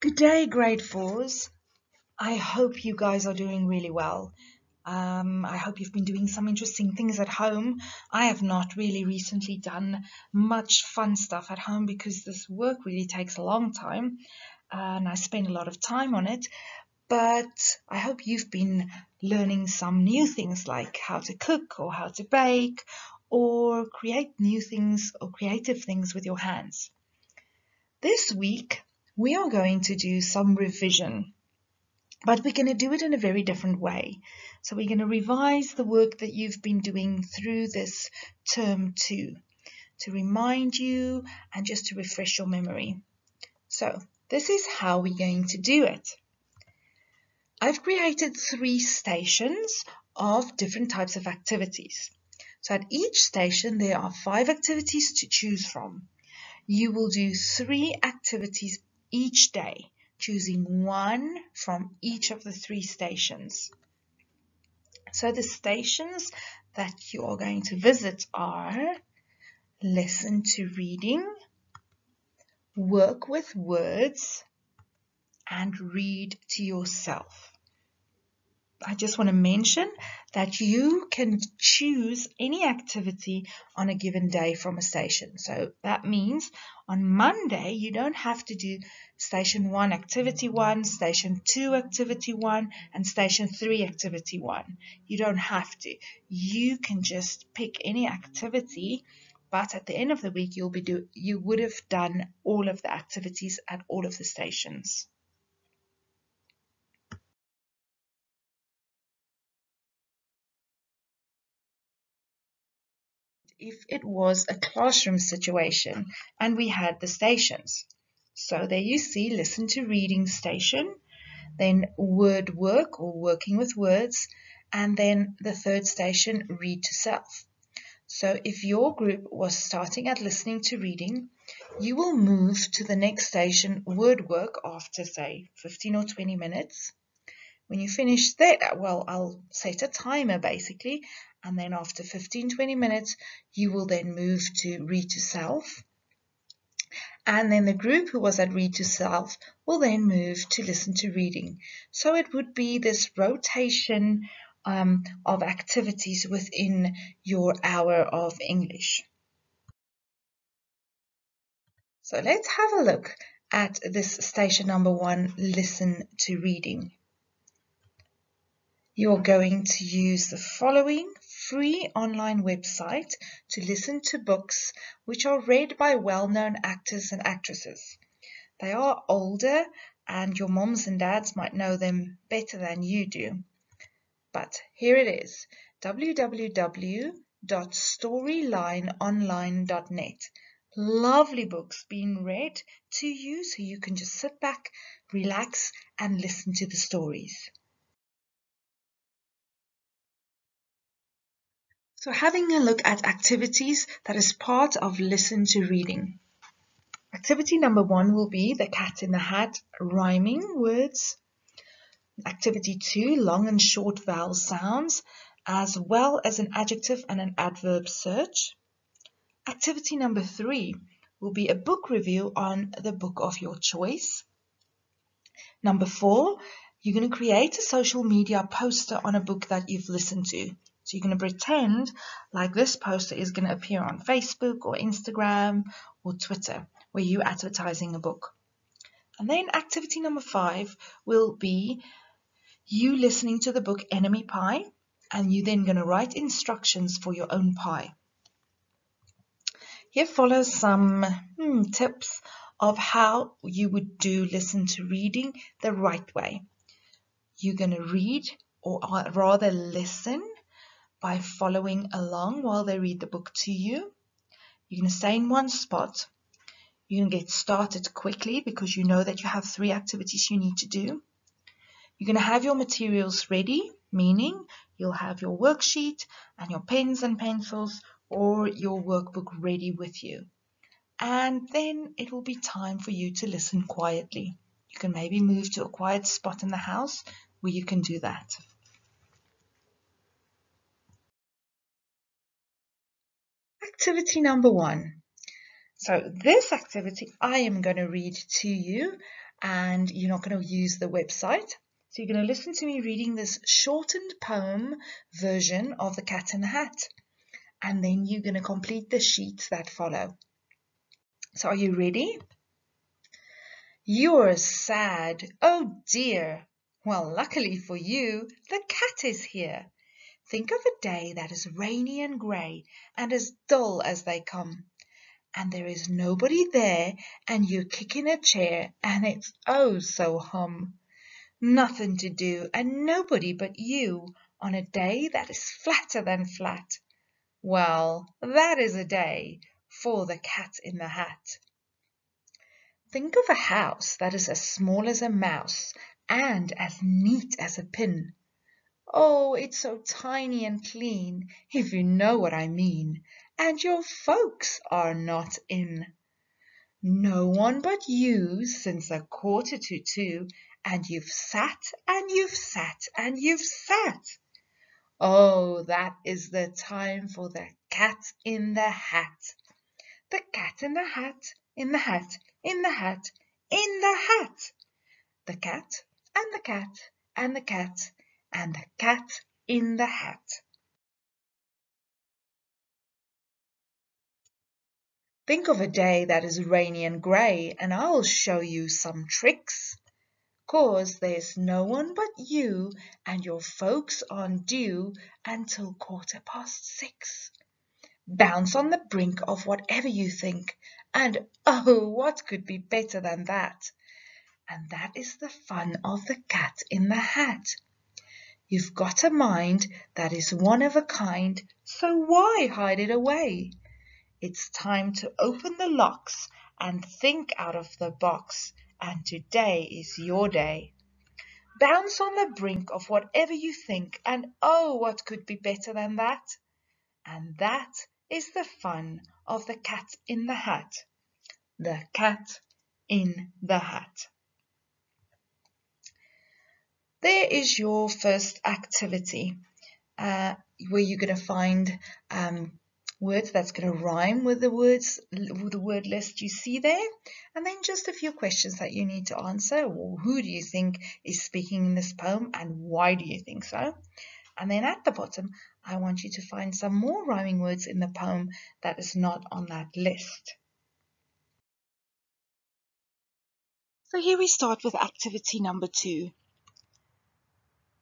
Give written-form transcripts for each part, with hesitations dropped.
Good day, grade fours. I hope you guys are doing really well. I hope you've been doing some interesting things at home. I have not really recently done much fun stuff at home because this work really takes a long time and I spend a lot of time on it. But I hope you've been learning some new things like how to cook or how to bake or create new things or creative things with your hands. This week, we are going to do some revision, but we're going to do it in a very different way. So we're going to revise the work that you've been doing through this term 2 to remind you and just to refresh your memory. So this is how we're going to do it. I've created 3 stations of different types of activities. So at each station, there are 5 activities to choose from. You will do 3 activities each day, choosing one from each of the 3 stations. So the stations that you are going to visit are listen to reading, work with words, and read to yourself. I just want to mention that you can choose any activity on a given day from a station. So that means on Monday, you don't have to do station 1, activity 1, station 2, activity 1, and station 3, activity 1. You don't have to. You can just pick any activity, but at the end of the week, you would have done all of the activities at all of the stations. If it was a classroom situation and we had the stations. So there you see, listen to reading station, then word work or working with words, and then the third station, read to self. So if your group was starting at listening to reading, you will move to the next station, word work, after say 15 or 20 minutes. When you finish that, well, I'll set a timer basically, and then after 15-20 minutes, you will then move to read to self. And then the group who was at read to self will then move to listen to reading. So it would be this rotation of activities within your hour of English. So let's have a look at this station number 1, listen to reading. You're going to use the following free online website to listen to books which are read by well-known actors and actresses. They are older and your moms and dads might know them better than you do. But here it is, www.storylineonline.net. Lovely books being read to you so you can just sit back, relax and listen to the stories. So having a look at activities that is part of listen to reading. Activity number 1 will be the cat in the hat, rhyming words. Activity 2, long and short vowel sounds, as well as an adjective and an adverb search. Activity number 3 will be a book review on the book of your choice. Number 4, you're going to create a social media poster on a book that you've listened to. So you're going to pretend like this poster is going to appear on Facebook or Instagram or Twitter where you're advertising a book. And then activity number 5 will be you listening to the book Enemy Pie, and you're then going to write instructions for your own pie. Here follows some tips of how you would do listen to reading the right way. You're going to read, or rather listen, by following along while they read the book to you. You're going to stay in one spot. You're going to get started quickly because you know that you have 3 activities you need to do. You're going to have your materials ready, meaning you'll have your worksheet and your pens and pencils or your workbook ready with you. And then it will be time for you to listen quietly. You can maybe move to a quiet spot in the house where you can do that. Activity number 1. So this activity I am going to read to you and you're not going to use the website. So you're going to listen to me reading this shortened poem version of The Cat in the Hat. And then you're going to complete the sheets that follow. So are you ready? You're sad. Oh dear. Well, luckily for you, the cat is here. Think of a day that is rainy and grey and as dull as they come. And there is nobody there, and you kick in a chair, and it's oh so hum. Nothing to do, and nobody but you, on a day that is flatter than flat. Well, that is a day for the cat in the hat. Think of a house that is as small as a mouse, and as neat as a pin. Oh, it's so tiny and clean, if you know what I mean, and your folks are not in. No one but you since 1:45, and you've sat, and you've sat, and you've sat. Oh, that is the time for the cat in the hat. The cat in the hat, in the hat, in the hat, in the hat. The cat, and the cat, and the cat, and the cat in the hat. Think of a day that is rainy and grey, and I'll show you some tricks. 'Cause there's no one but you, and your folks aren't due until 6:15. Bounce on the brink of whatever you think, and oh, what could be better than that? And that is the fun of the cat in the hat. You've got a mind that is one of a kind, so why hide it away? It's time to open the locks and think out of the box, and today is your day. Bounce on the brink of whatever you think, and oh, what could be better than that? And that is the fun of the cat in the hat. The cat in the hat. There is your first activity, where you're going to find words that's going to rhyme with the word list you see there, and then just a few questions that you need to answer. Well, who do you think is speaking in this poem, and why do you think so? And then at the bottom, I want you to find some more rhyming words in the poem that is not on that list. So here we start with activity number 2.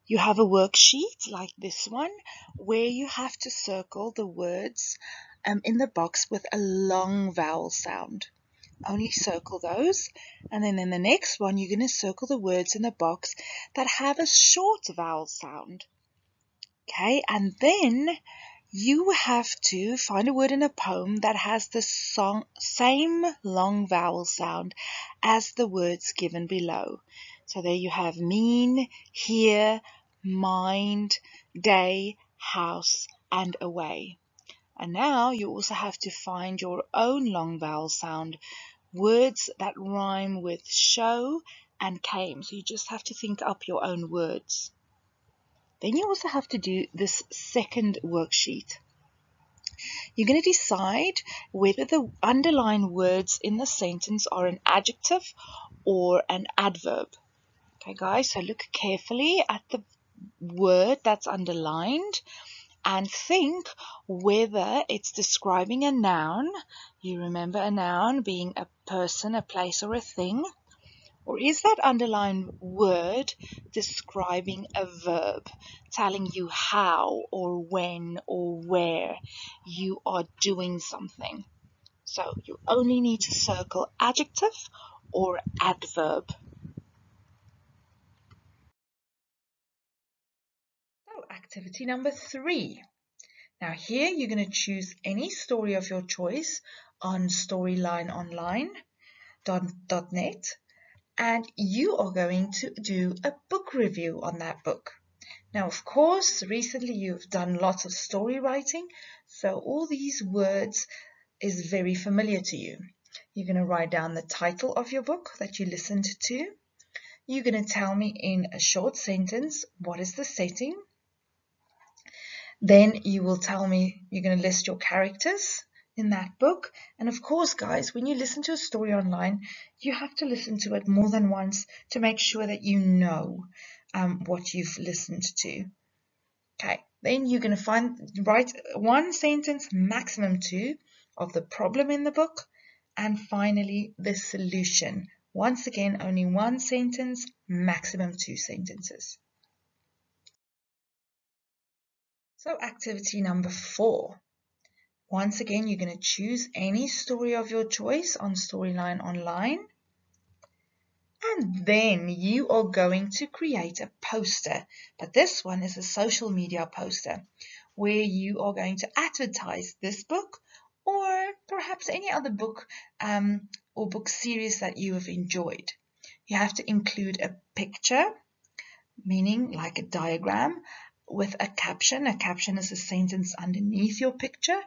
You have a worksheet like this one where you have to circle the words in the box with a long vowel sound. Only circle those, and then in the next one you're going to circle the words in the box that have a short vowel sound. Okay, and then you have to find a word in a poem that has the same long vowel sound as the words given below. So there you have mean, here, mind, day, house, and away. And now you also have to find your own long vowel sound, words that rhyme with show and came. So you just have to think up your own words. Then you also have to do this second worksheet. You're going to decide whether the underlined words in the sentence are an adjective or an adverb. Okay, guys, so look carefully at the word that's underlined and think whether it's describing a noun. You remember a noun being a person, a place, or a thing. Or is that underlined word describing a verb, telling you how or when or where you are doing something? So you only need to circle adjective or adverb. So activity number 3. Now here you're going to choose any story of your choice on storylineonline.net. And you are going to do a book review on that book. Now, of course, recently you've done lots of story writing, so all these words is very familiar to you. You're going to write down the title of your book that you listened to. You're going to tell me in a short sentence what is the setting. Then you will tell me, you're going to list your characters, in that book. And of course, guys, when you listen to a story online, you have to listen to it more than once to make sure that you know what you've listened to. Okay, then you're going to write one sentence, maximum two, of the problem in the book, and finally the solution. Once again, only one sentence, maximum two sentences. So activity number 4. Once again, you're going to choose any story of your choice on Storyline Online. And then you are going to create a poster. But this one is a social media poster where you are going to advertise this book or perhaps any other book or book series that you have enjoyed. You have to include a picture, meaning like a diagram, with a caption. A caption is a sentence underneath your picture,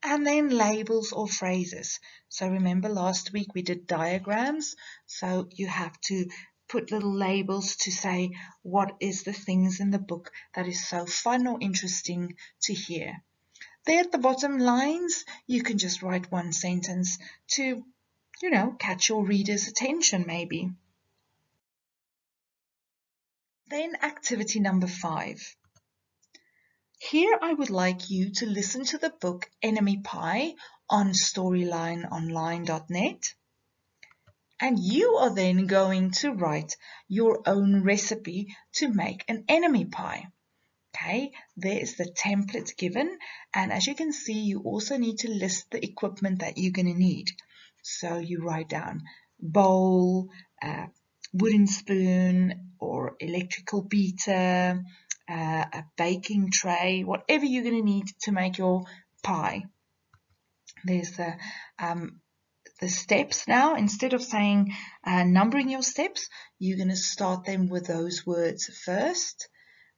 and then labels or phrases. So remember last week we did diagrams, so you have to put little labels to say what is the things in the book that is so fun or interesting to hear. There at the bottom lines, you can just write one sentence to, catch your reader's attention maybe. Then activity number 5. Here I would like you to listen to the book Enemy Pie on storylineonline.net, and you are then going to write your own recipe to make an enemy pie. Okay, there is the template given, and as you can see, you also need to list the equipment that you're going to need. So you write down bowl, wooden spoon or electrical beater, a baking tray, whatever you're going to need to make your pie. There's the steps now. Instead of saying numbering your steps, you're going to start them with those words first.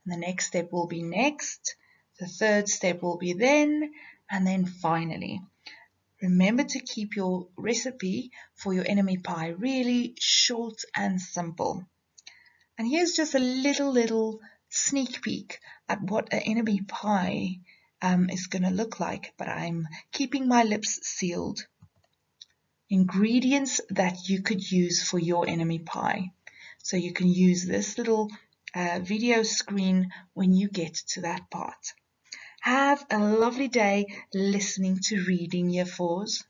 The next step will be next. The third step will be then, and then finally. Remember to keep your recipe for your enemy pie really short and simple. And here's just a little sneak peek at what an enemy pie is going to look like, but I'm keeping my lips sealed. Ingredients that you could use for your enemy pie. So you can use this little video screen when you get to that part. Have a lovely day listening to Reading Year 4s.